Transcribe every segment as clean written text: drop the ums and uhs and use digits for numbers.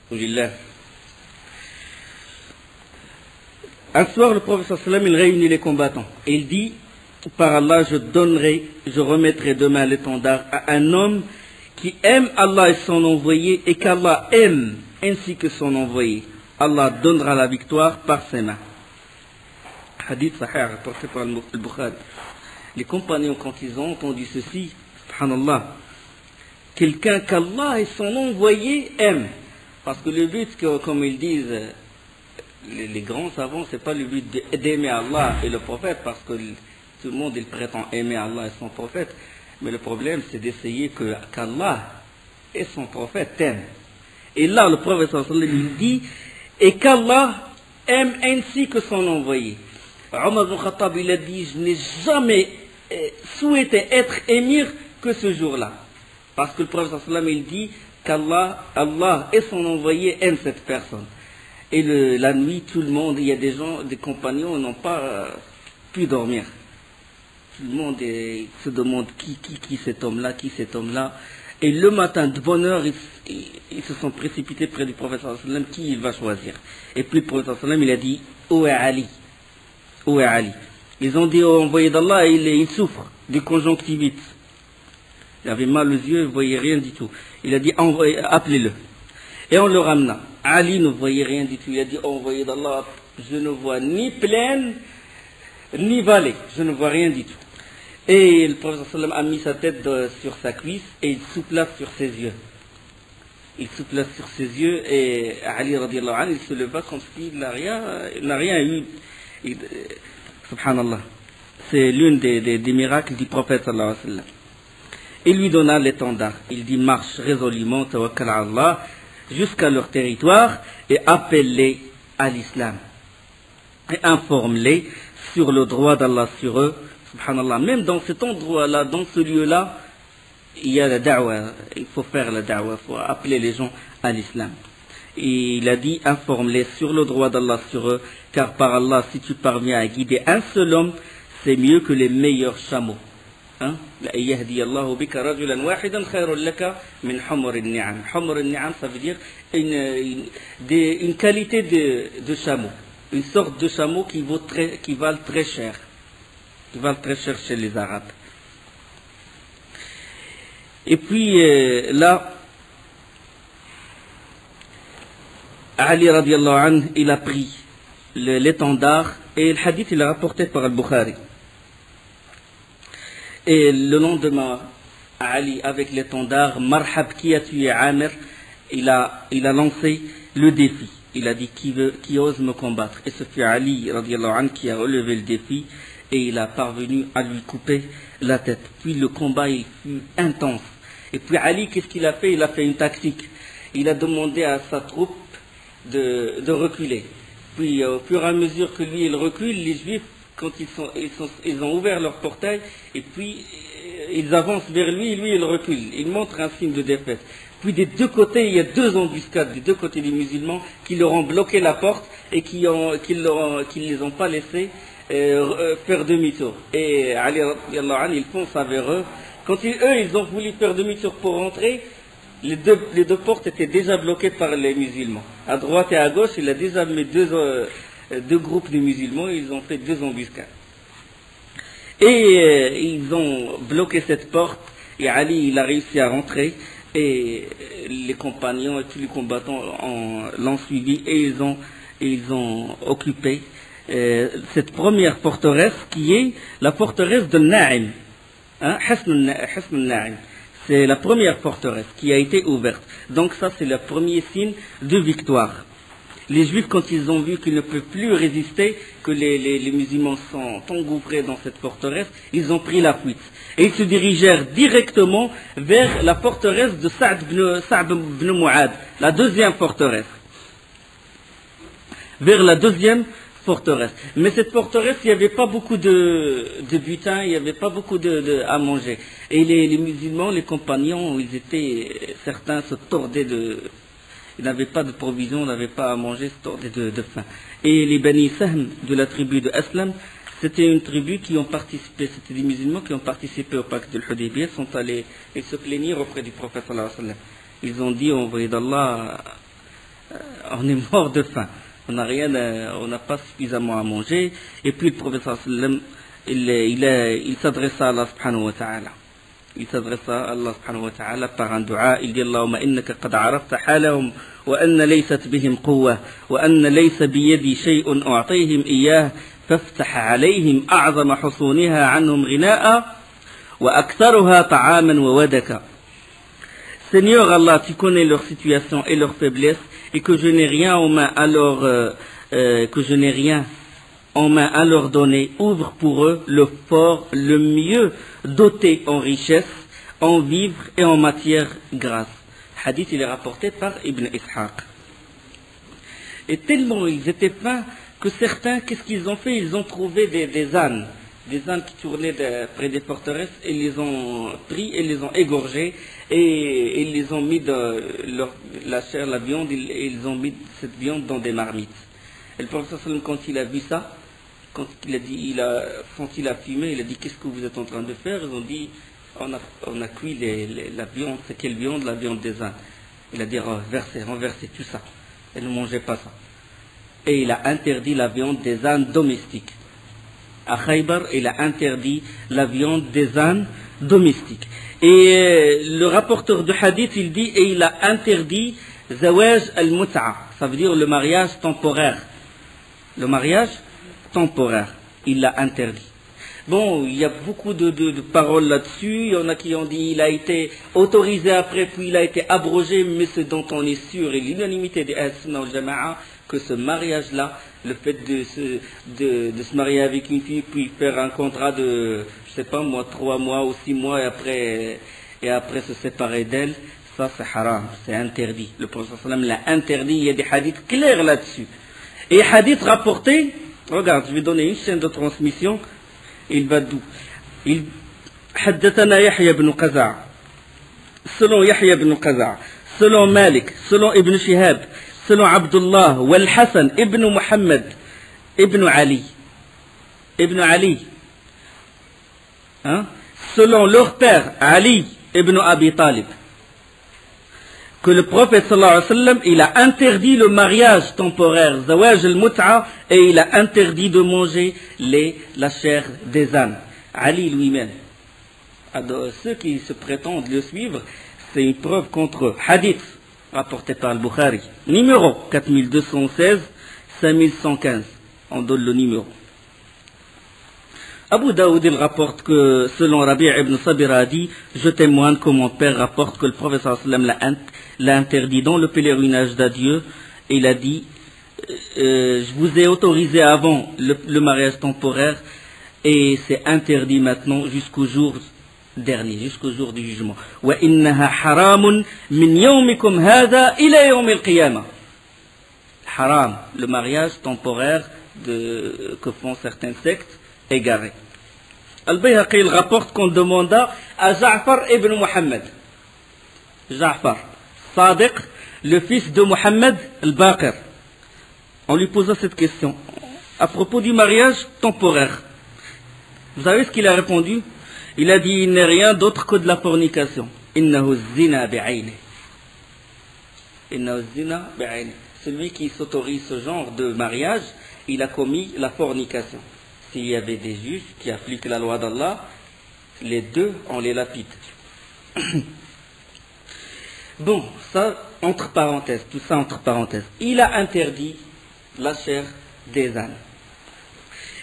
Alhamdulillah. Un soir, le prophète sallam, il réunit les combattants et il dit: par Allah, je remettrai demain l'étendard à un homme qui aime Allah et son envoyé et qu'Allah aime ainsi que son envoyé. Allah donnera la victoire par ses mains. Hadith sahih rapporté par al-Bukhari. Les compagnons, quand ils ont entendu ceci, subhanallah, quelqu'un qu'Allah et son envoyé aiment. Parce que le but, comme ils disent les grands savants, c'est pas le but d'aimer Allah et le prophète, parce que tout le monde il prétend aimer Allah et son prophète, mais le problème c'est d'essayer qu'Allah et son prophète t'aiment. Et là le prophète sallallahu alayhi wa sallam il dit: et qu'Allah aime ainsi que son envoyé. Omar ibn Khattab il a dit: je n'ai jamais souhaité être émir que ce jour-là, parce que le prophète sallallahu alayhi wa sallam il dit qu'Allah et son envoyé aiment cette personne. Et la nuit, tout le monde, il y a des gens, des compagnons n'ont pas pu dormir. Tout le monde se demande qui cet homme-là. Et le matin, de bonne heure, ils se sont précipités près du prophète sallallahu alayhi wa sallam, qui il va choisir. Et puis le prophète sallallahu alayhi wa sallam, il a dit: où est Ali? Où est Ali? Ils ont dit au envoyé d'Allah, il souffre de conjonctivite. Il avait mal aux yeux, il ne voyait rien du tout. Il a dit: appelez-le. Et on le ramena. Ali ne voyait rien du tout. Il a dit: envoyé d'Allah, je ne vois ni plaine, ni vallée. Je ne vois rien du tout. Et le prophète sallam a mis sa tête sur sa cuisse et il soupla sur ses yeux. Et Ali radiallahu anhu, il se leva comme s'il n'a rien eu. Subhanallah. C'est l'une des miracles du prophète sallallahu alayhi wa sallam. Il lui donna l'étendard. Il dit: marche résolument, tawakkal à Allah, jusqu'à leur territoire et appelle-les à l'islam. Et informe-les sur le droit d'Allah sur eux. Subhanallah. Même dans cet endroit-là, dans ce lieu-là, il y a la da'wah. Il faut faire la da'wah, il faut appeler les gens à l'islam. Et il a dit: informe-les sur le droit d'Allah sur eux, car par Allah, si tu parviens à guider un seul homme, c'est mieux que les meilleurs chameaux. La yahdi Allahu bika rajulan wahidan khayrun laka min humur al-ni'am. Humur al-ni'am, ça veut dire une qualité de chameau, une sorte de chameau qui valent très cher, chez les Arabes. Et puis là, Ali radiallahu anhu, il a pris l'étendard, et le hadith il est rapporté par al-Bukhari. Et le lendemain, Ali, avec l'étendard, Marhab qui a tué Amir, il a lancé le défi. Il a dit: qui ose me combattre? Et ce fut Ali radiallahu anhu qui a relevé le défi et il a parvenu à lui couper la tête. Puis le combat il fut intense. Et puis Ali, qu'est-ce qu'il a fait? Il a fait une tactique. Il a demandé à sa troupe de reculer. Puis au fur et à mesure que lui il recule, les Juifs, quand ils ont ouvert leur portail, et puis ils avancent vers lui, et lui il recule. Il montre un signe de défaite. Puis des deux côtés, il y a deux embuscades, des deux côtés des musulmans, qui leur ont bloqué la porte et qui ne les ont pas laissés faire demi-tour. Et Ali radiallahu anhu, il fonce vers eux. Quand ils ont voulu faire demi-tour pour rentrer, les deux portes étaient déjà bloquées par les musulmans. À droite et à gauche, il a déjà mis deux groupes de musulmans, ils ont fait deux embuscades. Et ils ont bloqué cette porte, et Ali il a réussi à rentrer, et les compagnons et tous les combattants l'ont suivi, et ils ont occupé cette première forteresse qui est la forteresse de Na'im. Hasn al-Na'im. C'est la première forteresse qui a été ouverte. Donc ça c'est le premier signe de victoire. Les Juifs, quand ils ont vu qu'ils ne peuvent plus résister, que les musulmans sont engouffrés dans cette forteresse, ils ont pris la fuite. Et ils se dirigèrent directement vers la forteresse de Sa'd ibn Mu'ad, la deuxième forteresse. Vers la deuxième forteresse. Mais cette forteresse, il n'y avait pas beaucoup de butin, il n'y avait pas beaucoup à manger. Et les musulmans, les compagnons, certains se tordaient ils n'avaient pas de provisions, ils n'avaient pas à manger, se tordaient de faim. Et les Bani Sahm de la tribu de Aslam, c'était une tribu qui ont participé, c'était des musulmans qui ont participé au pacte de l'Hudaybiyah, sont allés et se plaigner auprès du prophète sallallahu alayhi wa sallam. Ils ont dit au envoyé d'Allah, on est mort de faim. On n'a pas suffisamment à manger. Et puis le professeur sallam, il s'adressa à Allah subhanahu wa ta'ala. Il s'adressa à Allah subhanahu wa ta'ala par un dua. Il dit Allahumma innaka qad arafta halahum wa anna laysat bihim quwwa wa anna laysa biyadi shay'un u'tihim iyyah faftah alayhim a'zama husuniha anhum ghina'a wa aktharuha ta'aman wa wadaka. Seigneur Allah, tu connais leur situation et leur faiblesse et que je n'ai rien en main à leur donner. Ouvre pour eux le fort, le mieux doté en richesse, en vivres et en matière grasse. Hadith, il est rapporté par Ibn Ishaq. Et tellement ils étaient fins que certains, qu'est-ce qu'ils ont fait? Ils ont trouvé des ânes qui tournaient près des forteresses, et ils les ont pris et les ont égorgés et ils les ont mis dans la chair, la viande, et ils ont mis cette viande dans des marmites. Et le professeur sallam, quand il a vu ça, quand il a senti la fumée, il a dit qu'est-ce que vous êtes en train de faire? Ils ont dit on a cuit la viande. C'est quelle viande? La viande des ânes. Il a dit renversez tout ça. Et ne mangez pas ça. Et il a interdit la viande des ânes domestiques. À Khaybar, il a interdit la viande des ânes domestiques. Et le rapporteur du hadith, il dit, et il a interdit zawaj al-mut'a, ça veut dire le mariage temporaire. Le mariage temporaire, il l'a interdit. Bon, il y a beaucoup de paroles là-dessus. Il y en a qui ont dit il a été autorisé après, puis il a été abrogé, mais ce dont on est sûr, et l'unanimité des Ahl-Sunnah wal Jama'a, que ce mariage-là, le fait de se marier avec une fille, puis faire un contrat de, je sais pas moi, 3 mois ou 6 mois, et après se séparer d'elle, ça c'est haram, c'est interdit. Le prophète sallam l'a interdit, il y a des hadiths clairs là-dessus. Et hadiths rapportés, regarde, je vais donner une chaîne de transmission, il va d'où? حدثنا يحيى بن قزع selon Yahya ibn Qaza, selon Malik, selon Ibn Shihab, selon Abdullah, wal Hassan ibn Muhammad, ibn Ali, hein? Selon leur père, Ali ibn Abi Talib, que le prophète sallallahu alayhi wa sallam, il a interdit le mariage temporaire, zawaj al-mut'a, et il a interdit de manger la chair des ânes. Ali lui-même. Alors, ceux qui se prétendent le suivre, c'est une preuve contre eux. Hadith, rapporté par le Bukhari. Numéro 4216, 5115. On donne le numéro. Abu Daoud, il rapporte que, selon Rabi' ibn Sabira a dit, je témoigne que mon père rapporte que le prophète sallallahu alayhi wa sallam l'a interdit dans le pèlerinage d'adieu. Et il a dit, je vous ai autorisé avant le mariage temporaire, et c'est interdit maintenant jusqu'au jour dernier, jusqu'au jour du jugement. Wa innaha haramun min yawmikum hadha ila yawm al-qiyamah. Haram, le mariage temporaire que font certaines sectes égarés. Al-Bayhaqi il rapporte qu'on demanda à Ja'far ibn Muhammad, Ja'far Sadiq, le fils de Muhammad al-Baqir. On lui posa cette question à propos du mariage temporaire. Vous savez ce qu'il a répondu? Il a dit, il n'est rien d'autre que de la fornication. Innahu zina bi'ayni. Innahu zina bi'ayni. Celui qui s'autorise ce genre de mariage, il a commis la fornication. S'il y avait des juges qui appliquent la loi d'Allah, les deux, on les lapide. Bon, ça, entre parenthèses, tout ça entre parenthèses. Il a interdit la chair des ânes.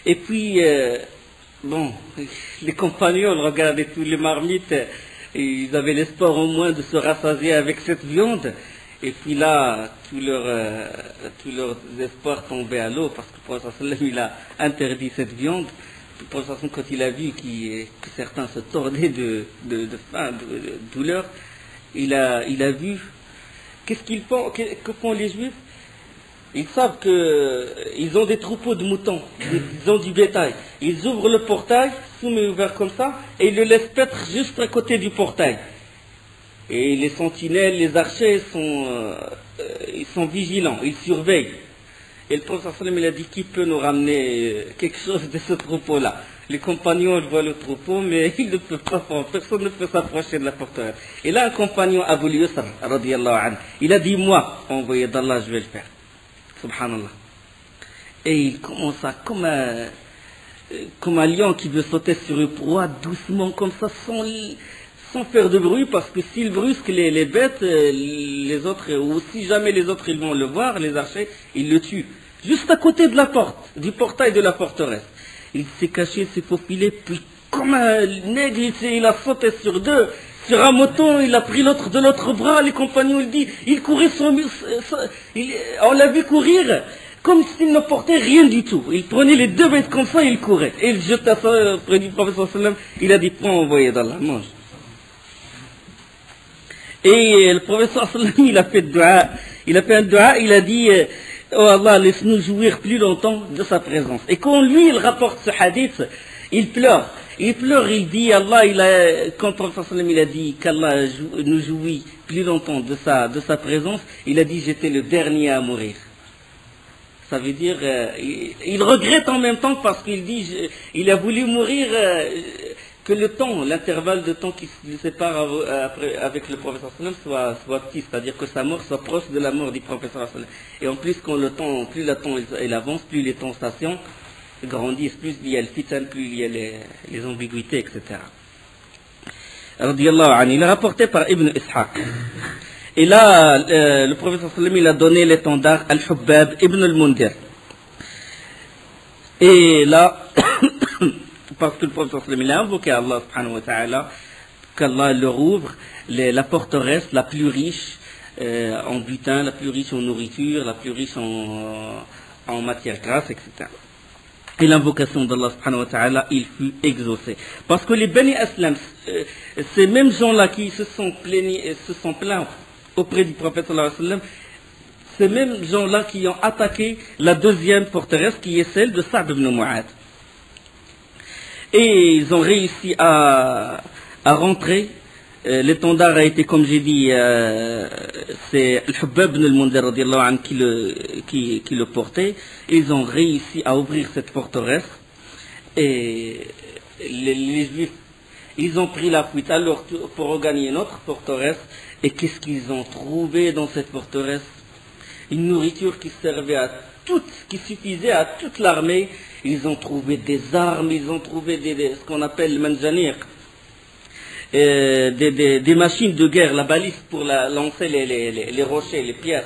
Et puis, bon, les compagnons regardaient tous les marmites, ils avaient l'espoir au moins de se rassasier avec cette viande. Et puis là, tous leurs espoirs tombaient à l'eau, parce que le prophète sallallahu alayhi wa sallam, il a interdit cette viande. Le prophète sallallahu alayhi wa sallam, quand il a vu que certains se tordaient de faim, de douleur, il a vu, qu'est-ce qu'ils font, que font les Juifs? Ils savent qu'ils ont des troupeaux de moutons, ils ont du bétail. Ils ouvrent le portail, soumet ouvert comme ça, et ils le laissent paître juste à côté du portail. Et les sentinelles, les archers, ils sont vigilants, ils surveillent. Et le prophète sallam il a dit, qui peut nous ramener quelque chose de ce troupeau-là? Les compagnons voient le troupeau, mais ils ne peuvent pas, personne ne peut s'approcher de la portière. Et là, un compagnon, Abu Yusr, radiyallahu anhu, il a dit, moi, envoyé d'Allah, je vais le faire. subhanallah. Et il commence à, comme un lion qui veut sauter sur une proie, doucement comme ça, sans faire de bruit, parce que s'il brusque les bêtes, les autres, ou si jamais les autres ils vont le voir, les archers, ils le tuent. Juste à côté de la porte, du portail de la forteresse. Il s'est caché, il s'est faufilé, puis comme un nègre, il a sauté sur un mouton, il a pris l'autre de l'autre bras, les compagnons, il courait on l'a vu courir, comme s'il ne portait rien du tout. Il prenait les deux bêtes comme ça, il courait. Et il jeta ça près du prophète sallallahu alayhi wa sallam, il a dit, prends, envoyé d'Allah, mange. Et le prophète sallallahu alayhi wa sallam, il a fait un dua, il a dit, oh Allah, laisse-nous jouir plus longtemps de sa présence. Et quand lui, il rapporte ce hadith, il pleure. Il dit, quand le prophète sallallahu alayhi wa sallam, il a dit qu'Allah nous jouit plus longtemps de sa présence, il a dit, j'étais le dernier à mourir. Ça veut dire, il regrette en même temps parce qu'il dit, il a voulu mourir, que le temps, l'intervalle de temps qui le sépare avec le prophète sallallahu alayhi wa sallam soit petit, c'est-à-dire que sa mort soit proche de la mort du prophète sallallahu alayhi wa sallam. Et en plus, plus le temps il avance, plus les tentations grandissent, plus il y a le fitan, plus il y a les ambiguïtés, etc. Radiyallahu anhu, il est rapporté par Ibn Ishaq. Et là, le prophète sallallahu alayhi wa sallam, il a donné l'étendard Al-Hubbab Ibn al-Mundir. Et là, parce que le prophète sallallahu alayhi wa sallam, il a invoqué Allah subhanahu wa ta'ala, qu'Allah leur ouvre la forteresse la plus riche en butin, la plus riche en nourriture, la plus riche en matière grasse, etc. Et l'invocation d'Allah subhanahu wa ta'ala, il fut exaucé. Parce que les Bani Aslam, ces mêmes gens-là qui se sont plaints auprès du prophète sallallahu alayhi wa sallam, ces mêmes gens-là qui ont attaqué la deuxième forteresse qui est celle de Sa'd ibn Mu'adh. Et ils ont réussi à rentrer. L'étendard a été, comme j'ai dit, c'est Al-Hubbab ibn al-Mundir radiyallahu anhu qui le portait. Ils ont réussi à ouvrir cette forteresse. Et les Juifs, ils ont pris la fuite alors pour regagner notre forteresse. Et qu'est-ce qu'ils ont trouvé dans cette forteresse? Une nourriture qui servait qui suffisait à toute l'armée. Ils ont trouvé des armes, ils ont trouvé ce qu'on appelle le manjanir, des machines de guerre, la balise pour lancer les rochers, les pierres.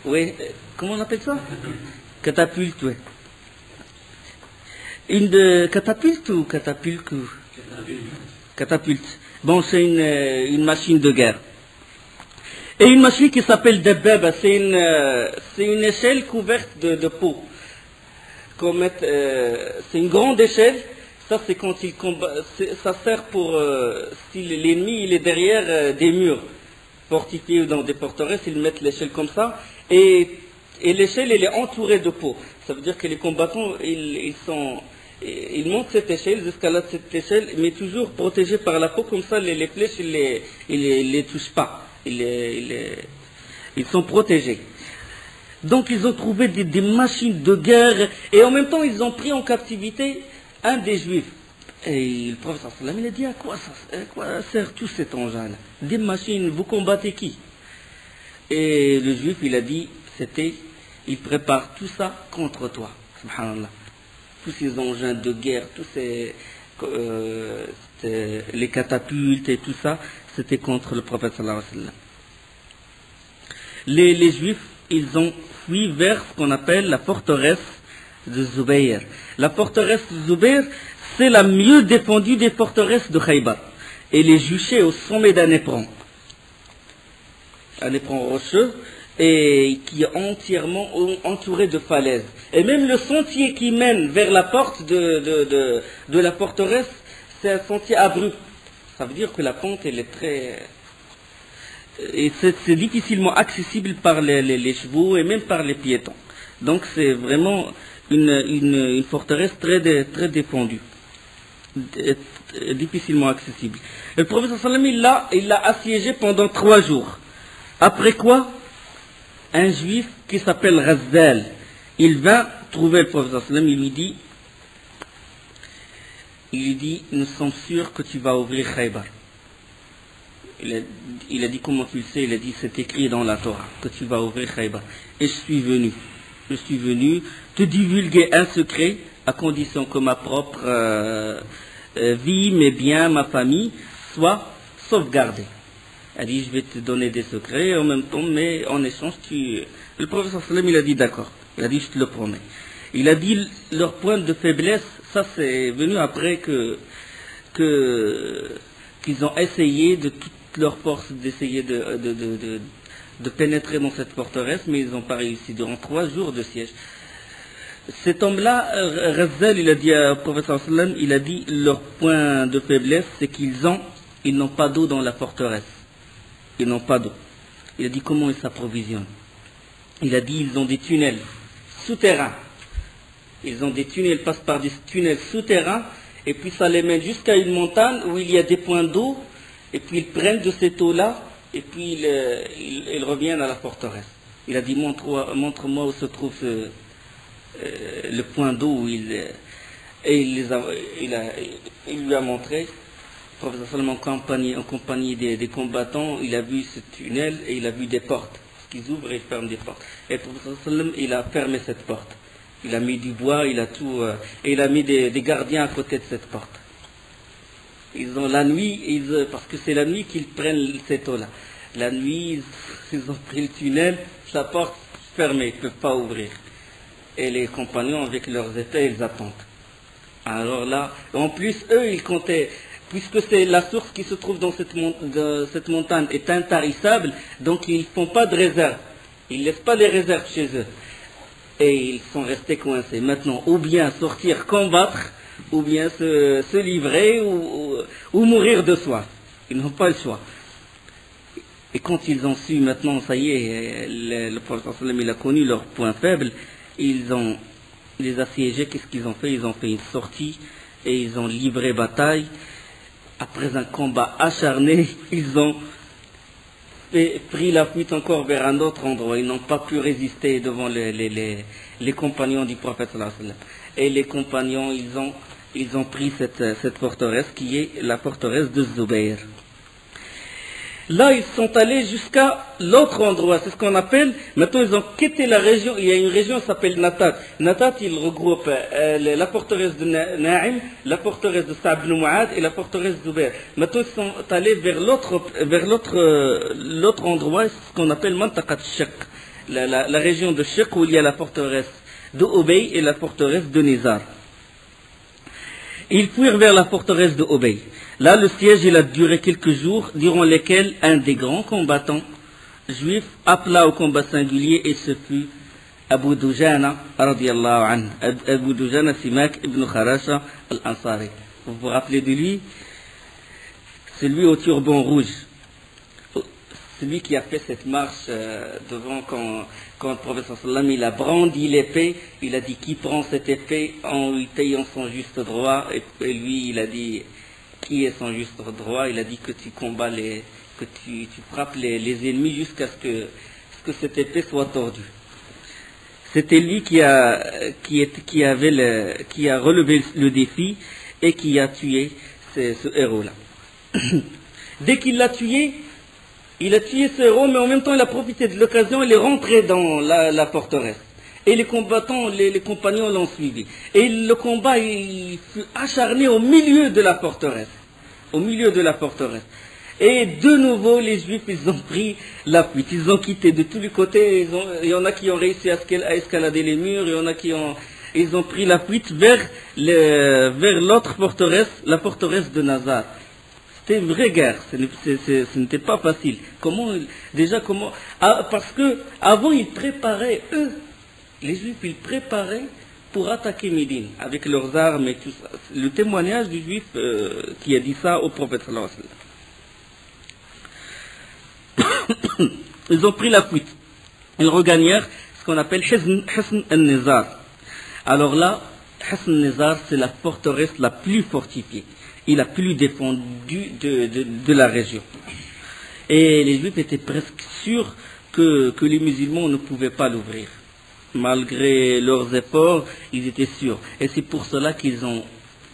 Oui, comment on appelle ça? Catapulte, oui. Catapulte ou catapulte? Catapulte. Bon, c'est une machine de guerre. Et une machine qui s'appelle Dabbaba, c'est une échelle couverte de peau. C'est une grande échelle. Ça, c'est quand il combat. Ça sert pour si l'ennemi il est derrière des murs fortifiés ou dans des forteresses, ils mettent l'échelle comme ça. Et l'échelle, elle est entourée de peau. Ça veut dire que les combattants, ils montent cette échelle, escaladent cette échelle, mais toujours protégés par la peau. Comme ça, les flèches, ils les touchent pas. Ils sont protégés. Donc ils ont trouvé des machines de guerre et en même temps ils ont pris en captivité un des Juifs. Et le prophète sallallahu alayhi wa sallam, il a dit à quoi sert tout cet engin-là? Des machines, vous combattez qui? Et le Juif il a dit, il prépare tout ça contre toi. Subhanallah. Tous ces engins de guerre, les catapultes et tout ça, c'était contre le prophète sallallahu alayhi wa sallam. Les Juifs, ils ont fui vers ce qu'on appelle la forteresse de Zubayr. La forteresse de Zubayr, c'est la mieux défendue des forteresses de Khaybar. Elle est juchée au sommet d'un éperon. Un éperon rocheux et qui est entièrement entouré de falaises. Et même le sentier qui mène vers la porte de la forteresse, c'est un sentier abrupt. Ça veut dire que la pente, elle est très... Et c'est difficilement accessible par les chevaux et même par les piétons. Donc c'est vraiment une forteresse très défendue, difficilement accessible. Et le prophète sallallahu alayhi wa sallam, il l'a assiégé pendant 3 jours. Après quoi, un juif qui s'appelle Razzal, il vint trouver le prophète sallallahu alayhi wa sallam, il lui dit, nous sommes sûrs que tu vas ouvrir Khaybar. Il a dit, comment tu le sais? Il a dit, c'est écrit dans la Torah que tu vas ouvrir Khaybar. Et je suis venu. je suis venu te divulguer un secret à condition que ma propre vie, mes biens, ma famille soient sauvegardés. Elle dit, je vais te donner des secrets en même temps, mais en échange, le professeur sallam, il a dit d'accord. Il a dit, je te le promets. Il a dit, leur point de faiblesse, ça c'est venu après qu'ils ont essayé de toute leur force d'essayer de pénétrer dans cette forteresse, mais ils n'ont pas réussi durant 3 jours de siège. Cet homme-là, Razzal, il a dit au professeur sallam, il a dit, leur point de faiblesse, c'est ils n'ont pas d'eau dans la forteresse. Ils n'ont pas d'eau. Il a dit comment ils s'approvisionnent. Il a dit ils ont des tunnels souterrains. Ils ont des tunnels, ils passent par des tunnels souterrains, et puis ça les mène jusqu'à une montagne où il y a des points d'eau, et puis ils prennent de cette eau-là, et puis ils reviennent à la forteresse. Il a dit montre-moi où se trouve le point d'eau où il lui a montré. Le professeur sallam en compagnie des combattants, il a vu ce tunnel et il a vu des portes. Ils ouvrent et ils ferment des portes. Et le professeur sallam, il a fermé cette porte. Il a mis du bois, il a tout, et il a mis des gardiens à côté de cette porte. Ils ont la nuit, parce que c'est la nuit qu'ils prennent cette eau-là. La nuit, ils ont pris le tunnel, la porte fermée, ils ne peuvent pas ouvrir. Et les compagnons, avec leurs épées, ils attendent. Alors là, en plus, eux, ils comptaient, puisque c'est la source qui se trouve dans cette montagne est intarissable, donc ils ne font pas de réserve. Ils ne laissent pas les réserves chez eux. Et ils sont restés coincés. Maintenant, ou bien sortir combattre, ou bien se livrer, ou mourir de soif. Ils n'ont pas le choix. Et quand ils ont su, maintenant, ça y est, le prophète sallam, il a connu leur point faible, ils ont les assiégés, qu'est-ce qu'ils ont fait? Ils ont fait une sortie, et ils ont livré bataille. Après un combat acharné, ils ont pris la fuite encore vers un autre endroit. Ils n'ont pas pu résister devant les compagnons du prophète sallallahu alayhi wa sallam. Et les compagnons, ils ont pris cette forteresse qui est la forteresse de Zubayr. Là, ils sont allés jusqu'à l'autre endroit. C'est ce qu'on appelle, maintenant ils ont quitté la région. Il y a une région qui s'appelle Natat. Natat, il regroupe la forteresse de Na'im, la forteresse de Sa'd ibn Mu'ad et la forteresse de Zubayr. Maintenant, ils sont allés vers l'autre endroit, ce qu'on appelle Mantaqat Shaq. La région de Shaq où il y a la forteresse de Ubay et la forteresse de Nizar. Ils fuirent vers la forteresse de Ubay. Là, le siège, il a duré quelques jours, durant lesquels un des grands combattants juifs appela au combat singulier, et ce fut Abu Dujana, radiyallahu anhu. Abu Dujana Simak ibn Kharasha al-Ansari. Vous vous rappelez de lui? C'est lui au turban rouge. Celui qui a fait cette marche devant quand le professeur sallam, il a brandi l'épée, il a dit qui prend cette épée en lui payant son juste droit, et lui il a dit qui est son juste droit, il a dit que tu combats que tu frappes les ennemis jusqu'à ce que cette épée soit tordue. C'était lui qui a relevé le défi et qui a tué ce héros-là. Dès qu'il l'a tué, il a tué ce héros, mais en même temps il a profité de l'occasion, il est rentré dans la forteresse. Et les combattants, les compagnons l'ont suivi. Et le combat, il fut acharné au milieu de la forteresse. Au milieu de la forteresse. Et de nouveau, les Juifs, ils ont pris la fuite. Ils ont quitté de tous les côtés. Il y en a qui ont réussi à escalader les murs. Il y en a ils ont pris la fuite vers l'autre forteresse, la forteresse de Nazar. C'était une vraie guerre. Ce n'était pas facile. Parce que avant, ils préparaient, eux, les Juifs, ils préparaient pour attaquer Médine avec leurs armes et tout ça. Le témoignage du Juif qui a dit ça au prophète sallallahu alayhi wa sallam. Ils ont pris la fuite. Ils regagnèrent ce qu'on appelle Hisn al-Nizar. Alors là, Hisn al-Nizar, c'est la forteresse la plus fortifiée et la plus défendue de la région. Et les Juifs étaient presque sûrs que les musulmans ne pouvaient pas l'ouvrir. Malgré leurs efforts, ils étaient sûrs. Et c'est pour cela qu'ils ont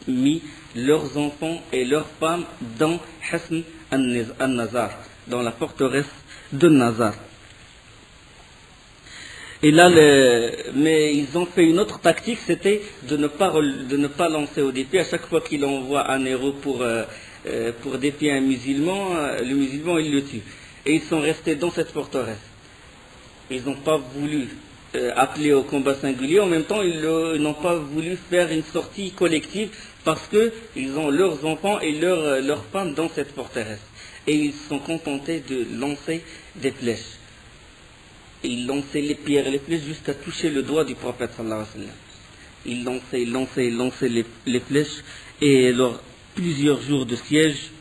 mis leurs enfants et leurs femmes dans Hisn al-Nazar, dans la forteresse de Nazar. Et là, mais ils ont fait une autre tactique, c'était de ne pas lancer au défi. À chaque fois qu'il envoie un héros pour défier un musulman, le musulman il le tue. Et ils sont restés dans cette forteresse. Ils n'ont pas voulu appeler au combat singulier. En même temps, ils n'ont pas voulu faire une sortie collective parce qu'ils ont leurs enfants et leurs femmes dans cette forteresse. Et ils sont contentés de lancer des flèches. Et ils lançaient les pierres et les flèches jusqu'à toucher le doigt du prophète sallallahu alayhi wa sallam. Ils lançaient les flèches et lors plusieurs jours de siège,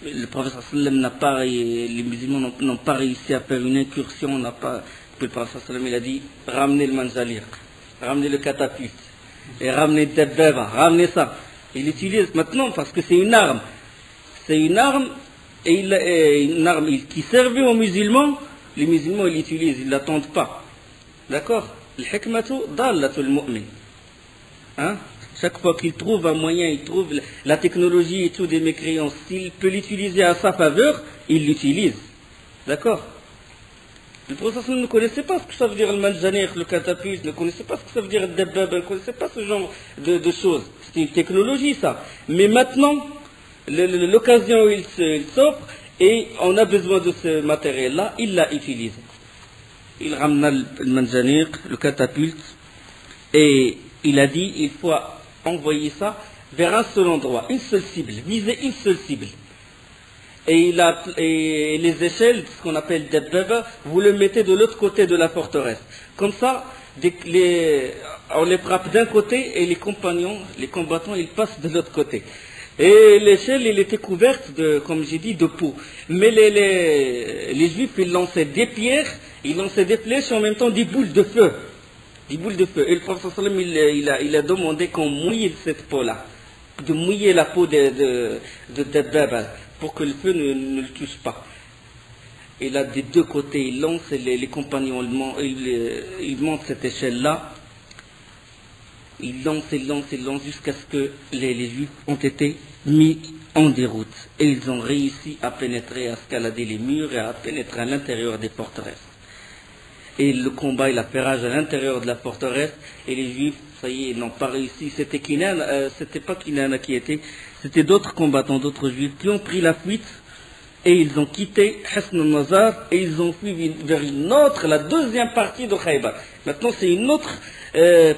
le prophète sallallahu alayhi wa sallam les musulmans n'ont pas réussi à faire une incursion, le prophète sallallahu alayhi wa sallam il a dit ramenez le manjalir, ramenez le catapulte et ramenez le dabbaba, ramenez ça. Il l'utilise maintenant parce que c'est une arme. C'est une arme qui servait aux musulmans. Les musulmans ils l'utilisent, ils ne l'attendent pas. D'accord? Al-hikmatu dallatul mu'min. Hein? Chaque fois qu'il trouve un moyen, il trouve la technologie et tout des mécréants, s'il peut l'utiliser à sa faveur, il l'utilise. D'accord? Le professeur ne connaissait pas ce que ça veut dire le manjanik, le catapulte, ne connaissait pas ce que ça veut dire le dabbab, ne connaissait pas ce genre de choses. C'est une technologie ça. Mais maintenant, l'occasion où il s'offre, et on a besoin de ce matériel-là, il l'a utilisé. Il ramena le manjanik, le catapulte, et il a dit, il faut envoyer ça vers un seul endroit, une seule cible, viser une seule cible. Et les échelles, ce qu'on appelle des dabbaba, vous le mettez de l'autre côté de la forteresse. Comme ça, on les frappe d'un côté et les combattants, ils passent de l'autre côté. Et l'échelle, elle était couverte comme j'ai dit, de peau. Mais les juifs, ils lançaient des pierres, ils lançaient des flèches et en même temps des boules de feu. Des boules de feu. Et le prophète sallam, il a demandé qu'on mouille cette peau-là. De mouiller la peau de dabbaba pour que le feu ne le touche pas. Et là, des deux côtés, il lance et les compagnons, ils montent cette échelle-là. Ils lancent jusqu'à ce que les juifs ont été mis en déroute. Et ils ont réussi à pénétrer, à escalader les murs et à pénétrer à l'intérieur des forteresses. Et le combat, il a fait rage à l'intérieur de la forteresse. Et les juifs, ça y est, ils n'ont pas réussi. C'était pas Kinana qui était, c'était d'autres combattants, d'autres juifs qui ont pris la fuite. Et ils ont quitté Hasn al-Nazar et ils ont fui vers la deuxième partie de Khaybar. Maintenant, c'est une autre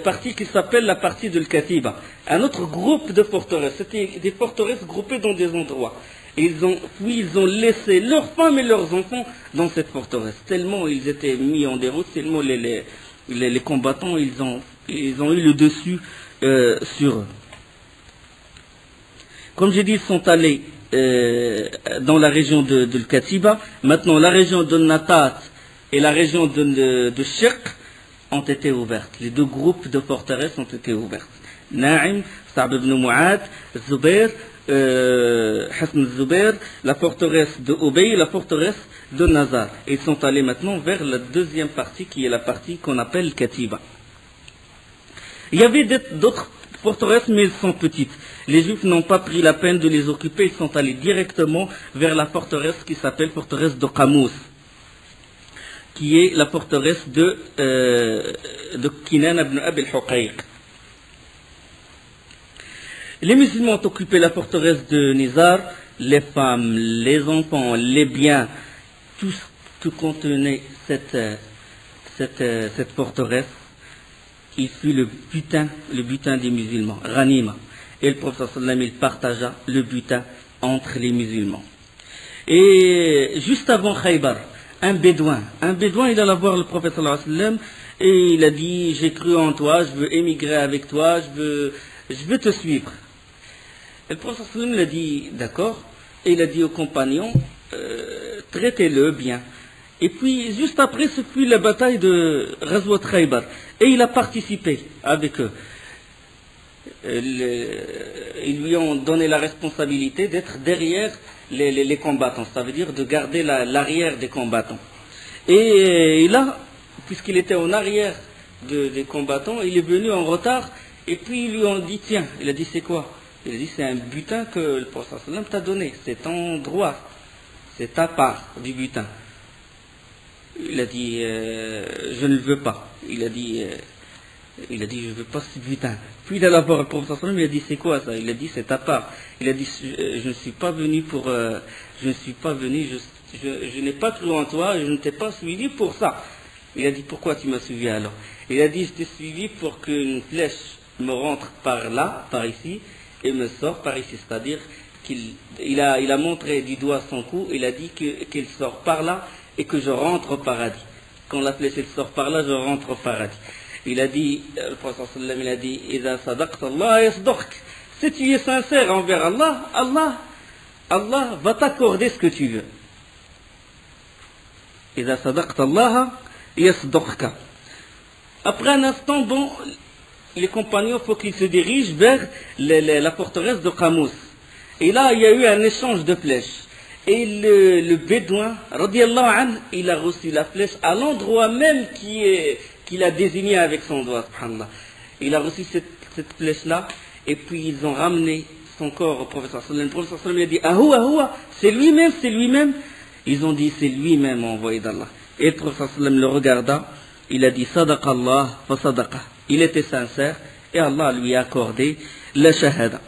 partie qui s'appelle la partie de Al-Katiba. Un autre groupe de forteresses. C'était des forteresses groupées dans des endroits. Et ils ont fui, ils ont laissé leurs femmes et leurs enfants dans cette forteresse. Tellement ils étaient mis en déroute, tellement les combattants, ils ont eu le dessus sur eux. Comme j'ai dit, ils sont allés dans la région de Al-Katiba. Maintenant, la région de Natat et la région de Shirk ont été ouvertes. Les deux groupes de forteresses ont été ouvertes. Na'im, Sa'b ibn Mu'ad, Zubair, Hasn al-Zubair, la forteresse de Ubay et la forteresse de Nazar. Et ils sont allés maintenant vers la deuxième partie qui est la partie qu'on appelle Katiba. Il y avait d'autres forteresses, mais elles sont petites. Les Juifs n'ont pas pris la peine de les occuper, ils sont allés directement vers la forteresse qui s'appelle forteresse de Qamous, qui est la forteresse de Kinan ibn Abi al-Huqayq. Les musulmans ont occupé la forteresse de Nizar, les femmes, les enfants, les biens, tout contenait cette forteresse. Il fut le butin des musulmans, Ghanima. Et le prophète sallam, il partagea le butin entre les musulmans. Et juste avant Khaybar, un bédouin, il alla voir le prophète sallam et il a dit, j'ai cru en toi, je veux émigrer avec toi, je veux te suivre. Et le prophète sallam il a dit, d'accord, et il a dit aux compagnons, traitez-le bien. Et puis, juste après, ce fut la bataille de Ghazwat Khaybar. Et il a participé avec eux. Ils lui ont donné la responsabilité d'être derrière les combattants. Ça veut dire de garder l'arrière des combattants. Et là, puisqu'il était en arrière des combattants, il est venu en retard. Et puis, ils lui ont dit, tiens, il a dit, c'est quoi? Il a dit, c'est un butin que le prophète sallam t'a donné. C'est ton droit. C'est ta part du butin. il a dit je ne le veux pas. Il a dit je ne veux pas ce butin. Puis il a voir le professeur sallam, il a dit c'est quoi ça? Il a dit c'est ta part. Il a dit je ne suis pas venu pour je ne suis pas venu, je n'ai pas cru en toi, je ne t'ai pas suivi pour ça. Il a dit pourquoi tu m'as suivi alors? Il a dit je t'ai suivi pour qu'une flèche me rentre par là, par ici, et me sort par ici. C'est-à-dire qu'il a montré du doigt son cou, il a dit qu'il sort par là et que je rentre au paradis. Quand la flèche elle sort par là, je rentre au paradis. Il a dit, le prophète sallam, il a dit, إذا صدقت الله يصدقك. Si tu es sincère envers Allah, Allah va t'accorder ce que tu veux. إذا صدقت الله يصدقك. Après un instant, bon, les compagnons, il faut qu'ils se dirigent vers la forteresse de Qamous. Et là, il y a eu un échange de flèches. Et le bédouin, radiallahu anhu, il a reçu la flèche à l'endroit même qu'il a désigné avec son doigt, subhanallah. Il a reçu cette flèche-là, et puis ils ont ramené son corps au professeur sallam. Le professeur sallam a dit, ahoua, c'est lui-même. Ils ont dit, c'est lui-même envoyé d'Allah. Et le professeur sallam le regarda, il a dit, sadaqallah fa sadaqa. Il était sincère, et Allah lui a accordé la shahada.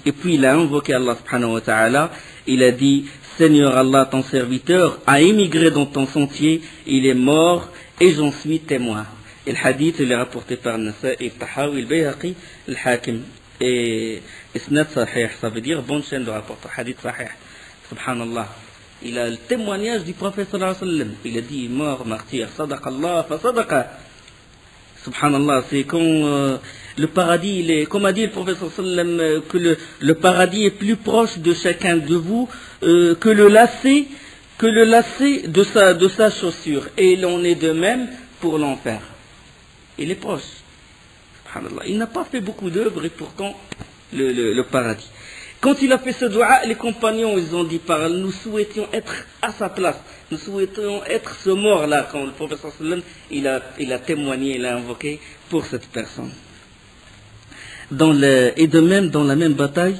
Et puis il a invoqué Allah subhanahu wa ta'ala, il a dit, Seigneur Allah, ton serviteur a émigré dans ton sentier, il est mort, et j'en suis témoin. Et le hadith, il est rapporté par Nasa'i, Tahawi, Bayhaqi, le Hakim. Et Isnad Sahih, ça veut dire bonne chaîne de rapport, hadith Sahih. Subhanallah. Il a le témoignage du prophète sallallahu alayhi wa sallam. Il a dit, mort, martyr, sadaqallah, fa sadaqa. Subhanallah, c'est quand le paradis, comme a dit le prophète sallallahu alayhi wa sallam, que le paradis est plus proche de chacun de vous que le lacet de sa chaussure. Et il en est de même pour l'enfer. Il est proche. Subhanallah. Il n'a pas fait beaucoup d'œuvres et pourtant le paradis. Quand il a fait ce dua, les compagnons, ils ont dit par nous souhaitions être à sa place. Nous souhaitions être ce mort-là, quand le professeur sallam, il a témoigné, il a invoqué pour cette personne. Et de même, dans la même bataille,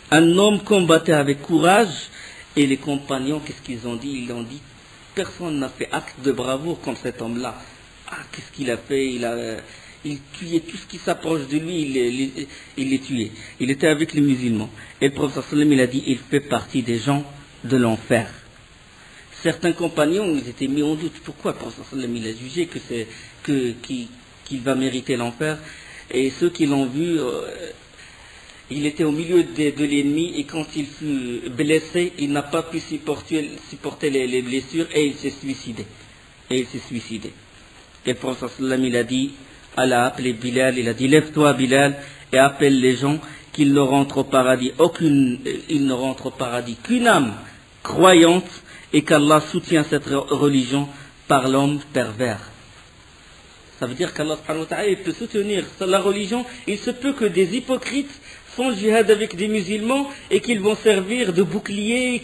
un homme combattait avec courage, et les compagnons, qu'est-ce qu'ils ont dit? Ils ont dit, personne n'a fait acte de bravoure comme cet homme-là. Ah, qu'est-ce qu'il a fait? Il tuait tout ce qui s'approche de lui, il les tuait. Il était avec les musulmans. Et le professeur sallam, il a dit, il fait partie des gens de l'enfer. Certains compagnons, ils étaient mis en doute. Pourquoi le professeur sallam, il a jugé qu'il va mériter l'enfer? Et ceux qui l'ont vu, il était au milieu de l'ennemi, et quand il fut blessé, il n'a pas pu supporter les blessures, et il s'est suicidé. Et le professeur sallam, il a dit, Allah a appelé Bilal, il a dit, lève-toi Bilal, et appelle les gens qu'ils ne rentrent au paradis. Il ne rentre au paradis qu'une âme croyante, et qu'Allah soutient cette religion par l'homme pervers. Ça veut dire qu'Allah subhanahu wa ta'ala, il peut soutenir la religion. Il se peut que des hypocrites font le jihad avec des musulmans et qu'ils vont servir de bouclier, et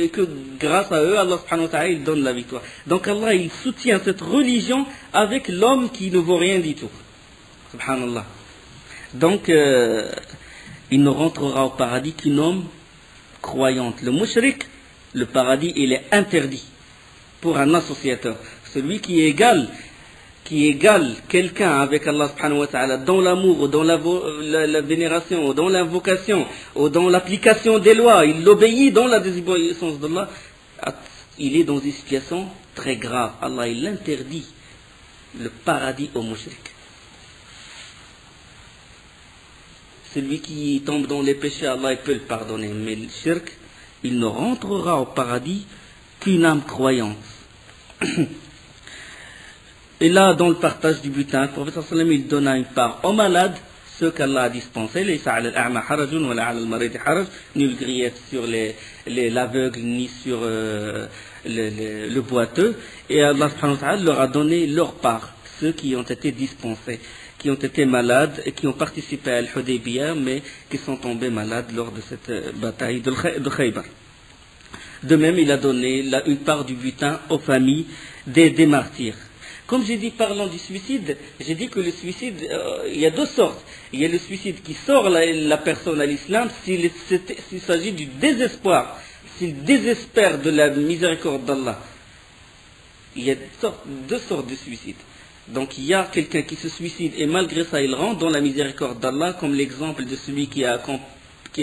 que grâce à eux, Allah subhanahu wa ta'ala, il donne la victoire. Donc Allah, il soutient cette religion avec l'homme qui ne vaut rien du tout. Subhanallah. Donc, il ne rentrera au paradis qu'un homme croyant. Le mushrik, le paradis, il est interdit pour un associateur. Celui qui égale quelqu'un avec Allah subhanahu wa ta'ala dans l'amour, ou dans la vénération, ou dans l'invocation, ou dans l'application des lois, il l'obéit dans la désobéissance d'Allah, il est dans une situation très grave. Allah, il interdit le paradis au mushrik. Celui qui tombe dans les péchés, Allah, il peut le pardonner, mais le shirk, il ne rentrera au paradis qu'une âme croyante. Et là, dans le partage du butin, le prophète sallam, il donna une part aux malades, ceux qu'Allah a dispensés, nul grief sur l'aveugle, ni sur le boiteux, et Allah subhanahu wa ta'ala leur a donné leur part, ceux qui ont été dispensés, qui ont été malades, et qui ont participé à Al-Hudaybiyah, mais qui sont tombés malades lors de cette bataille de Khaybar. De même, il a donné une part du butin aux familles des martyrs. Comme j'ai dit, parlant du suicide, j'ai dit que le suicide, il y a deux sortes. Il y a le suicide qui sort la personne à l'islam s'il s'agit du désespoir, s'il désespère de la miséricorde d'Allah. Il y a deux sortes de suicides. Donc il y a quelqu'un qui se suicide et malgré ça il rentre dans la miséricorde d'Allah, comme l'exemple de celui qui a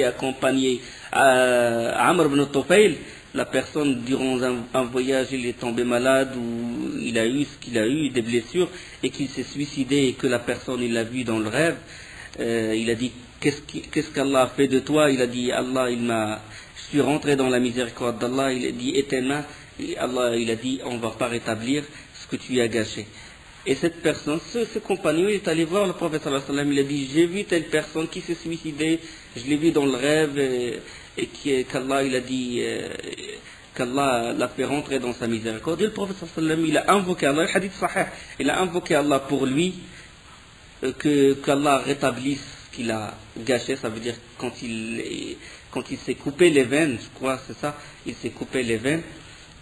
accompagné Amr ibn Tufayl. La personne, durant un voyage, il est tombé malade ou il a eu ce qu'il a eu, des blessures, et qu'il s'est suicidé et que la personne, il l'a vu dans le rêve. Il a dit, qu'est-ce qu'Allah a fait de toi? Il a dit, Allah, je suis rentré dans la miséricorde d'Allah. Il a dit, éternel, Allah, il a dit, on ne va pas rétablir ce que tu as gâché. Et cette personne, ce compagnon, il est allé voir le prophète sallallahu alayhi wa sallam, il a dit, j'ai vu telle personne qui s'est suicidée, je l'ai vu dans le rêve, et qu'Allah, il a dit, qu'Allah l'a fait rentrer dans sa miséricorde. Et le prophète sallallahu alayhi wa sallam, il a invoqué Allah, le hadith sahih, il a invoqué Allah pour lui, qu'Allah rétablisse ce qu'il a gâché, ça veut dire quand il s'est coupé les veines, je crois, c'est ça, il s'est coupé les veines.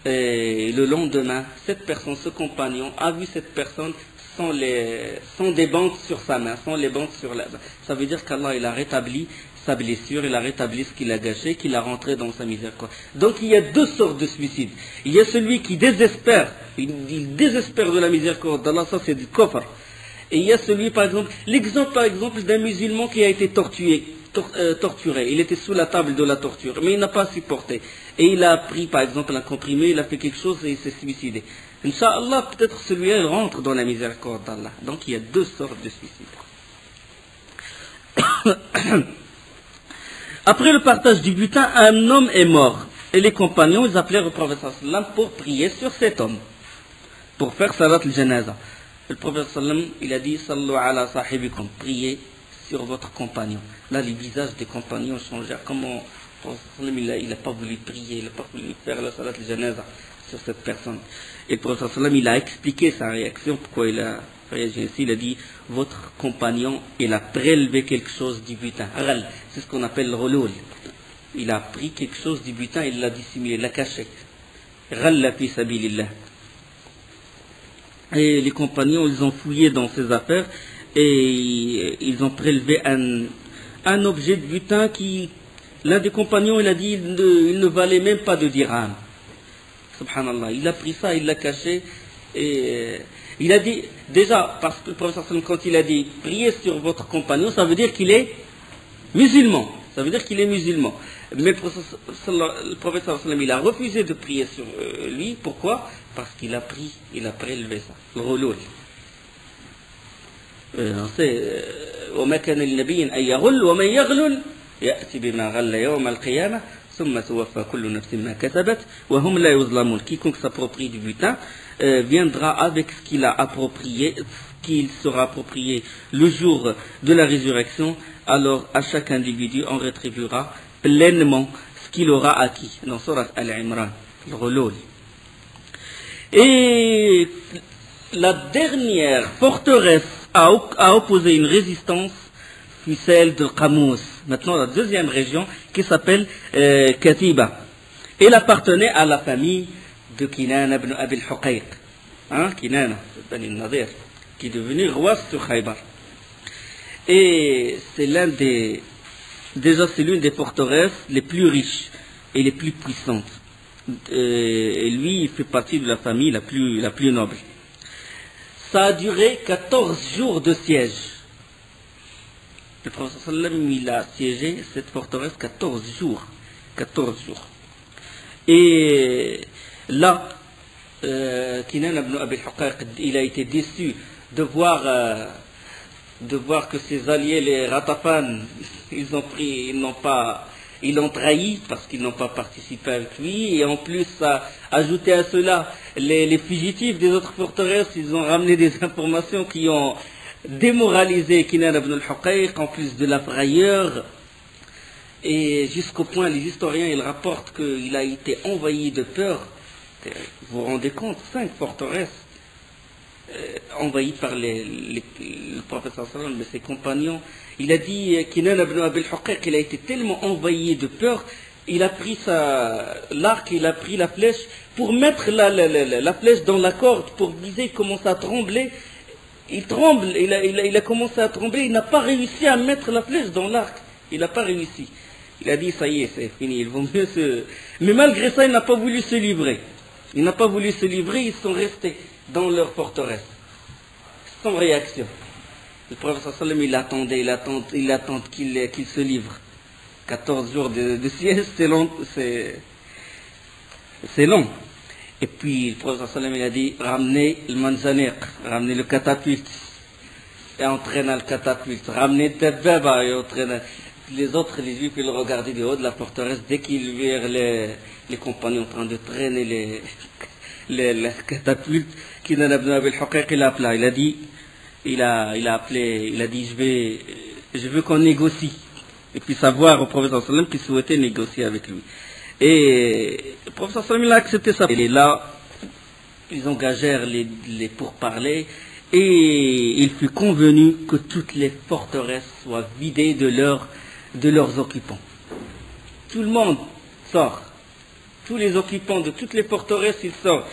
Et le lendemain, cette personne, ce compagnon, a vu cette personne sans des bandes sur sa main, sans les bandes sur la main. Ça veut dire qu'Allah, il a rétabli sa blessure, il a rétabli ce qu'il a gâché, qu'il a rentré dans sa miséricorde. Donc il y a deux sortes de suicides. Il y a celui qui désespère, il désespère de la miséricorde d'Allah, ça c'est du kofr. Et il y a celui, par exemple, l'exemple par exemple d'un musulman qui a été torturé. Il était sous la table de la torture, mais il n'a pas supporté. Et il a pris, par exemple, un comprimé, il a fait quelque chose et il s'est suicidé. Inch'Allah, peut-être celui-là, il rentre dans la miséricorde d'Allah. Donc il y a deux sortes de suicides. Après le partage du butin, un homme est mort. Et les compagnons, ils appelaient le prophète sallam pour prier sur cet homme, pour faire salat al-janaza. Le prophète sallam, il a dit, sallu ala sahibikum, priez sur votre compagnon. Là, les visages des compagnons changèrent. Comment il n'a pas voulu prier, il n'a pas voulu faire la salat al-janaza sur cette personne. Et le prophète sallam, il a expliqué sa réaction, pourquoi il a réagi ainsi. Il a dit, votre compagnon, il a prélevé quelque chose du butin. C'est ce qu'on appelle le roloul. Il a pris quelque chose du butin, il l'a dissimulé, il l'a caché. Ghalla fi sabilillah. Et les compagnons, ils ont fouillé dans ses affaires et ils ont prélevé un objet de butin qui, l'un des compagnons, il a dit, il ne valait même pas de dirham. Subhanallah, il a pris ça, il l'a caché et il a dit, déjà, parce que le prophète quand il a dit, priez sur votre compagnon, ça veut dire qu'il est musulman. Ça veut dire qu'il est musulman. Mais le prophète il a refusé de prier sur lui. Pourquoi? Parce qu'il a prélevé ça. Le roloul. On sait, وَمَا كَانَ لِنَبِيٍّ أَن يَغُلَّ وَمَن يَغْلُلْ يَأْتِ بِمَا غَلَّ يَوْمَ الْقِيَامَةِ ثُمَّ تُوَفَّى كُلُّ نَفْسٍ مَا كَسَبَتْ وَهُمْ لَا يُظْلَمُونَ. Quiconque s'approprie du butin viendra avec ce qu'il a approprié, ce qu'il sera approprié le jour de la résurrection. Alors à chaque individu on rétribuera pleinement ce qu'il aura acquis. Dans Surat Al-Imran, le roloul. Et la dernière forteresse à opposer une résistance fut celle de Qamous. Maintenant la deuxième région qui s'appelle Katiba. Elle appartenait à la famille de Kinana ibn Abi al-Huqayq. Kinana ibn Nadir, qui est devenu roi sur Khaybar. Et c'est c'est l'une des forteresses les plus riches et les plus puissantes. Et lui, il fait partie de la famille la plus noble. Ça a duré 14 jours de siège. Le prophète sallam, il a siégé cette forteresse 14 jours. 14 jours. Et là, Kinan ibn Abi al-Huqayq, il a été déçu de voir que ses alliés, les Ratafan, ils l'ont trahi parce qu'ils n'ont pas participé avec lui. Et en plus, ajouté à cela, les fugitifs des autres forteresses, ils ont ramené des informations qui ont démoralisé Kinan ibn al-Huqayq, en plus de la frayeur. Et jusqu'au point, les historiens, ils rapportent qu'il a été envahi de peur. Vous vous rendez compte, 5 forteresses envahi par le prophète sallallahu et ses compagnons. Il a dit Kinan ibn Abi al-Huqayq, il a été tellement envahi de peur, il a pris l'arc, il a pris la flèche pour mettre la flèche dans la corde pour viser. Il commence à trembler. Il tremble, il a commencé à trembler, il n'a pas réussi à mettre la flèche dans l'arc. Il n'a pas réussi. Il a dit ça y est, c'est fini, il vaut mieux se... Mais malgré ça, il n'a pas voulu se livrer. Il n'a pas voulu se livrer, ils sont restés dans leur forteresse, sans réaction. Le prophète sallam, il attendait qu'il se livre. 14 jours de sieste, c'est long. C'est long. Et puis le prophète sallam, il a dit, ramenez le manjaniq, ramenez le catapulte, et entraîna le catapulte, ramenez Dababa et entraîna. Les autres, les juifs, ils le regardaient du haut de la forteresse, dès qu'ils virent les compagnons en train de traîner les catapultes, Kinan ibn Abi al-Huqayq, il a appelé, il a dit, je veux qu'on négocie. Et puis savoir au prophète sallallahu alayhi wa sallam qu'il souhaitait négocier avec lui. Et le prophète sallallahu alayhi wa sallam, il a accepté ça. Et là, ils engagèrent les pourparlers, et il fut convenu que toutes les forteresses soient vidées de leurs occupants. Tout le monde sort. Tous les occupants de toutes les forteresses, ils sortent.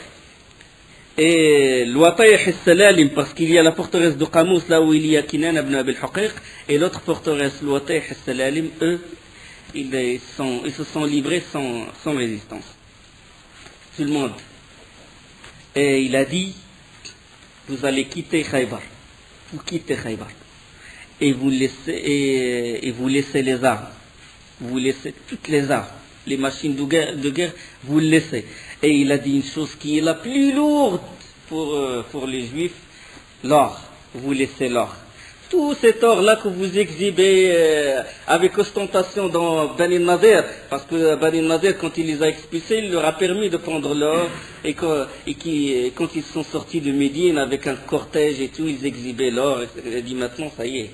Et l'Watayh al-Salalim, parce qu'il y a la forteresse de Qamous, là où il y a Kinan ibn Abi al-Huqayq, et l'autre forteresse, l'Watayh al-Salalim, eux, ils se sont livrés sans résistance. Tout le monde. Et il a dit, vous allez quitter Khaybar. Vous quittez Khaybar. Et vous laissez les armes. Vous laissez toutes les armes. Les machines de guerre, vous le laissez. Et il a dit une chose qui est la plus lourde pour les juifs, l'or. Vous laissez l'or. Tout cet or-là que vous exhibez avec ostentation dans Bani Nadir, parce que Bani Nadir, quand il les a expulsés, il leur a permis de prendre l'or, et quand ils sont sortis de Médine avec un cortège et tout, ils exhibaient l'or. Il a dit maintenant, ça y est,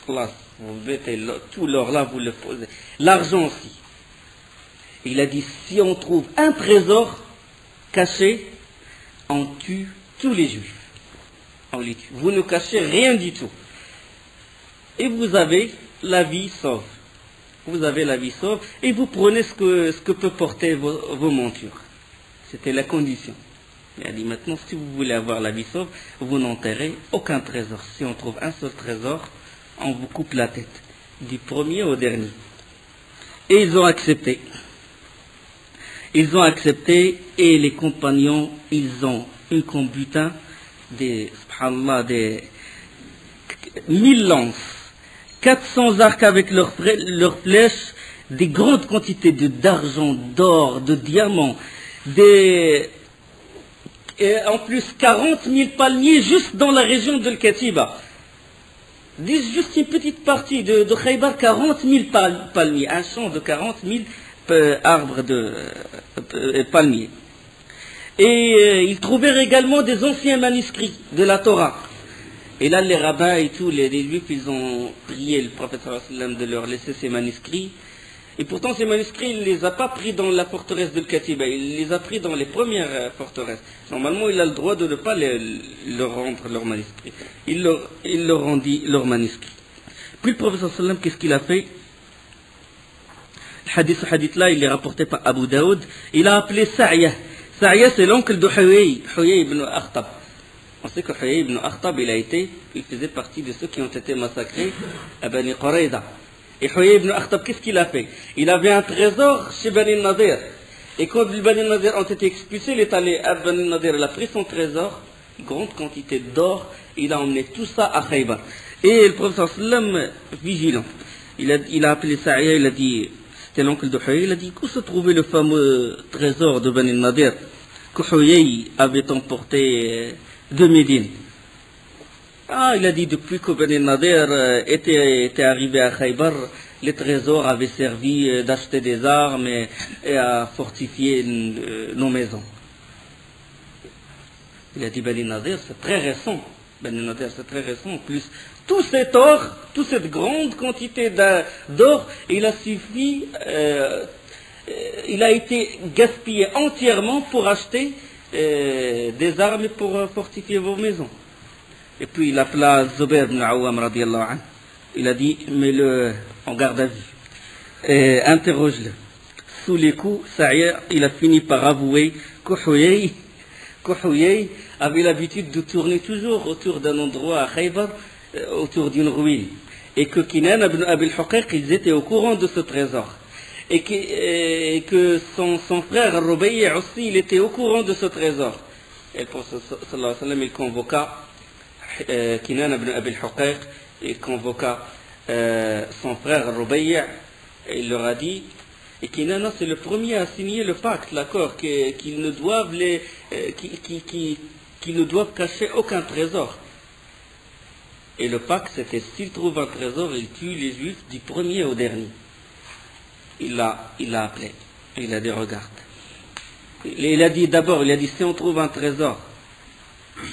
là, vous mettez tout l'or-là, vous le posez. L'argent aussi. Il a dit, si on trouve un trésor caché, on tue tous les juifs. On les tue. Vous ne cachez rien du tout. Et vous avez la vie sauve. Vous avez la vie sauve, et vous prenez ce que peut porter vos montures. C'était la condition. Il a dit, maintenant, si vous voulez avoir la vie sauve, vous n'enterrez aucun trésor. Si on trouve un seul trésor, on vous coupe la tête, du premier au dernier. Et ils ont accepté. Ils ont accepté, et les compagnons, ils ont eu comme butin des 1000 lances, 400 arcs avec leurs flèches, des grandes quantités d'argent, d'or, de diamants, et en plus 40 000 palmiers juste dans la région de Al-Katiba. Juste une petite partie de Khaybar, 40 000 palmiers, un champ de 40 000 arbres de palmiers. Et ils trouvèrent également des anciens manuscrits de la Torah. Et là, les rabbins et tous les juifs, ils ont prié le prophète sallallahu alayhi wa sallam de leur laisser ces manuscrits. Et pourtant, ces manuscrits, il ne les a pas pris dans la forteresse de Katiba, il les a pris dans les premières forteresses. Normalement, il a le droit de ne pas leur rendre leurs manuscrits. Il leur rendit leurs manuscrits. Puis le prophète sallallahu alayhi wa sallam, qu'est-ce qu'il a fait? Ce hadith-là, il est rapporté par Abu Daoud. Il a appelé Sa'ya. Sa'ya, c'est l'oncle de Huyay ibn Akhtab. On sait que Huyay ibn Akhtab, il faisait partie de ceux qui ont été massacrés à Bani Qurayza. Et Huyay ibn Akhtab, qu'est-ce qu'il a fait? Il avait un trésor chez Bani Nadir. Et quand les Bani Nadir ont été expulsés, il est allé à Bani Nadir, il a pris son trésor, une grande quantité d'or, il a emmené tout ça à Khaybar. Et le prophète sallam, vigilant, il a appelé Sa'ya, il a dit, c'était l'oncle de Huyay, il a dit, où se trouvait le fameux trésor de Bani Nadir que Huyay avait emporté de Médine? Il a dit, depuis que Bani Nadir était arrivé à Khaybar, les trésors avaient servi d'acheter des armes et à fortifier nos maisons. Il a dit, Bani Nadir, c'est très récent. Bani Nadir, c'est très récent. En plus, tout cet or, toute cette grande quantité d'or, il a suffi, il a été gaspillé entièrement pour acheter des armes pour fortifier vos maisons. Et puis il appela Zubair ibn Awam radiallahu anhu. Il a dit, mets-le en garde à vue. Interroge-le. Sous les coups, Sa'ya, il a fini par avouer que Huyay avait l'habitude de tourner toujours autour d'un endroit à Khaybar, autour d'une ruine. Et que Kinan ibn Abi al-Huqayq, ils étaient au courant de ce trésor. et que son frère Rubayy aussi, il était au courant de ce trésor. Et le prophète sallallahu alayhi wa sallam, il convoqua Kinana ibn Abi al-Huqayq, il convoqua son frère Rubayy, et il leur a dit, et Kinana c'est le premier à signer le pacte, l'accord, qu'ils ne doivent qu'ils ne doivent cacher aucun trésor. Et le pacte c'était, s'il trouve un trésor, il tue les juifs du premier au dernier. Il l'a appelé, il a dit regarde. Il a dit d'abord, il a dit si on trouve un trésor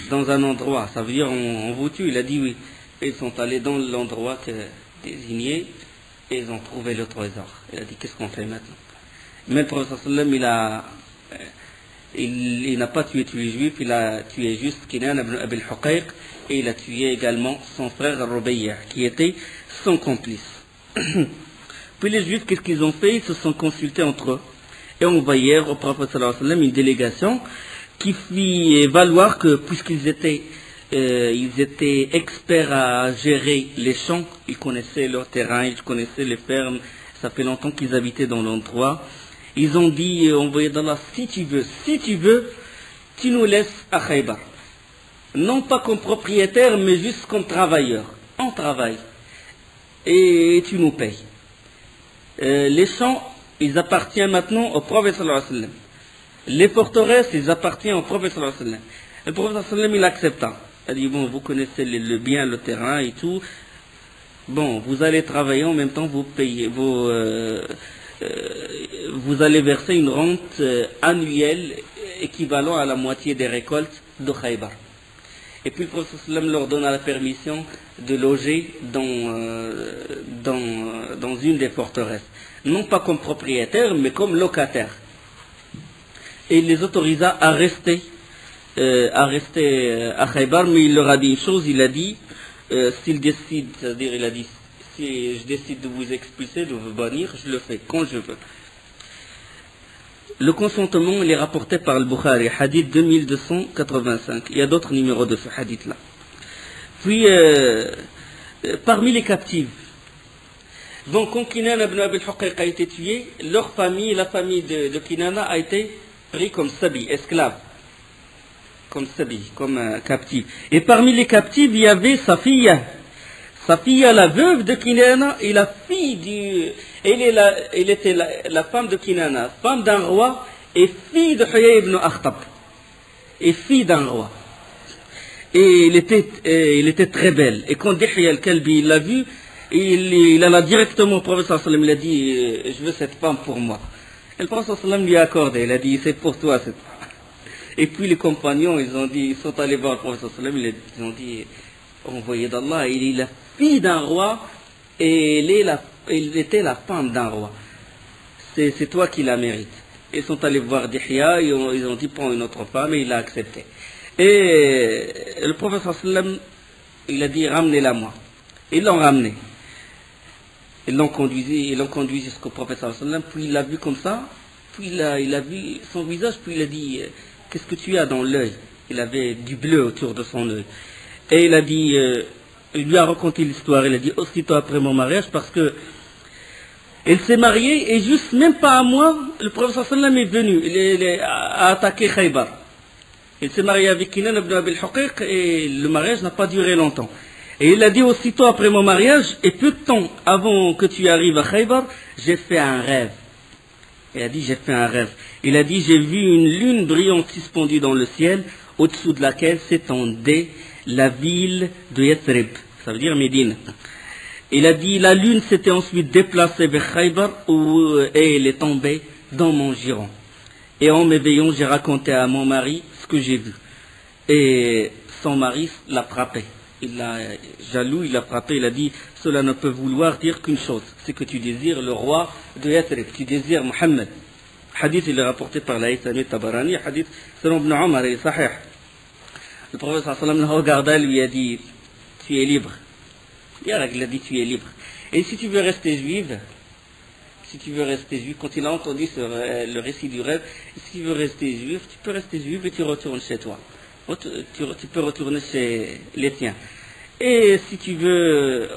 dans un endroit, ça veut dire on vous tue. Il a dit oui. Et ils sont allés dans l'endroit désigné et ils ont trouvé le trésor. Il a dit qu'est-ce qu'on fait maintenant? Mais le prophète sallam il n'a pas tué tous les juifs, il a tué juste Kinana ibn Abi al-Huqayq et il a tué également son frère Rubayy qui était son complice. Puis les juifs, qu'est-ce qu'ils ont fait? Ils se sont consultés entre eux et envoyèrent au prophète sallallahu alayhi wa sallam une délégation qui fit valoir que puisqu'ils étaient experts à gérer les champs, ils connaissaient leur terrain, ils connaissaient les fermes, ça fait longtemps qu'ils habitaient dans l'endroit. Ils ont dit, envoyé d'Allah, si tu veux, tu nous laisses à Khaybar. Non pas comme propriétaire, mais juste comme travailleur. On travaille. Et tu nous payes. Les champs, ils appartiennent maintenant au prophète sallallahu alayhi wa sallam. Les forteresses, ils appartiennent au prophète sallallahu alayhi wa sallam. Le prophète sallallahu alayhi wa sallam, il accepta. Il a dit, bon, vous connaissez le bien, le terrain et tout. Bon, vous allez travailler en même temps, vous payez, vous allez verser une rente annuelle équivalent à la moitié des récoltes de Khaybar. Et puis le prophète sallallahu alayhi wa sallam leur donna la permission de loger dans une des forteresses. Non pas comme propriétaire, mais comme locataire. Et il les autorisa à rester à Khaybar, mais il leur a dit une chose, il a dit, s'il décide, c'est-à-dire il a dit, si je décide de vous expulser, de vous bannir, je le fais quand je veux. Le consentement, il est rapporté par le Bukhari, hadith 2285. Il y a d'autres numéros de ce hadith-là. Puis, parmi les captifs, donc quand Kinana ibn Abi al-Huqayq a été tué, leur famille, la famille de Kinana a été pris comme sabi, esclave. Comme sabi, comme captif. Et parmi les captifs, il y avait Safiya. Safiya, la veuve de Kinana, et la fille elle était la femme de Kinana, femme d'un roi, et fille de Huyay ibn Akhtab. Et fille d'un roi. Et elle était très belle. Et quand Dihya al-Kalbi l'a vue, il alla directement au prophète sallallahu alayhi wa sallam, il a dit, je veux cette femme pour moi. Et le prophète sallallahu alayhi wa sallam lui a accordé, il a dit, c'est pour toi cette femme. Et puis les compagnons, ils sont allés voir le prophète sallallahu alayhi wa sallam, ils ont dit, envoyé d'Allah, il est la fille d'un roi, et il était la femme d'un roi. C'est toi qui la mérites. Ils sont allés voir Dihya, ils ont dit, prends une autre femme, et il a accepté. Et le prophète sallallahu alayhi wa sallam, il a dit, ramenez-la moi. Ils l'ont ramené. Ils l'ont conduit jusqu'au prophète sallallahu alayhi wa sallam, puis il l'a vu comme ça, puis il a vu son visage, puis il a dit, qu'est-ce que tu as dans l'œil? Il avait du bleu autour de son œil. Et il a dit, il lui a raconté l'histoire, il a dit, aussitôt après mon mariage, parce que elle s'est mariée, et juste même pas un mois, le prophète sallallahu alayhi wa sallam est venu, il a attaqué Khaybar. Il s'est marié avec Kinana ibn Abi al-Huqayq, et le mariage n'a pas duré longtemps. Et il a dit aussitôt après mon mariage, et peu de temps avant que tu arrives à Khaybar, j'ai fait un rêve. Il a dit, j'ai fait un rêve. Il a dit, j'ai vu une lune brillante suspendue dans le ciel, au-dessous de laquelle s'étendait la ville de Yathrib. Ça veut dire Médine. Il a dit, la lune s'était ensuite déplacée vers Khaybar, et elle est tombée dans mon giron. Et en m'éveillant, j'ai raconté à mon mari ce que j'ai vu. Et son mari l'a frappé. Il l'a jaloux, il l'a frappé, il a dit, cela ne peut vouloir dire qu'une chose, c'est que tu désires le roi de Yathrib, tu désires Mohammed. Hadith, il est rapporté par l'Aïsami Tabarani, hadith selon Ibn Omar, il est sahih. Le prophète sallallahu alayhi wa sallam le regarda, lui a dit, tu es libre. Il a dit, tu es libre. Et si tu veux rester juive, quand il a entendu le récit du rêve, si tu veux rester juif, tu peux rester juif et tu retournes chez toi. Tu peux retourner chez les tiens. Et si tu veux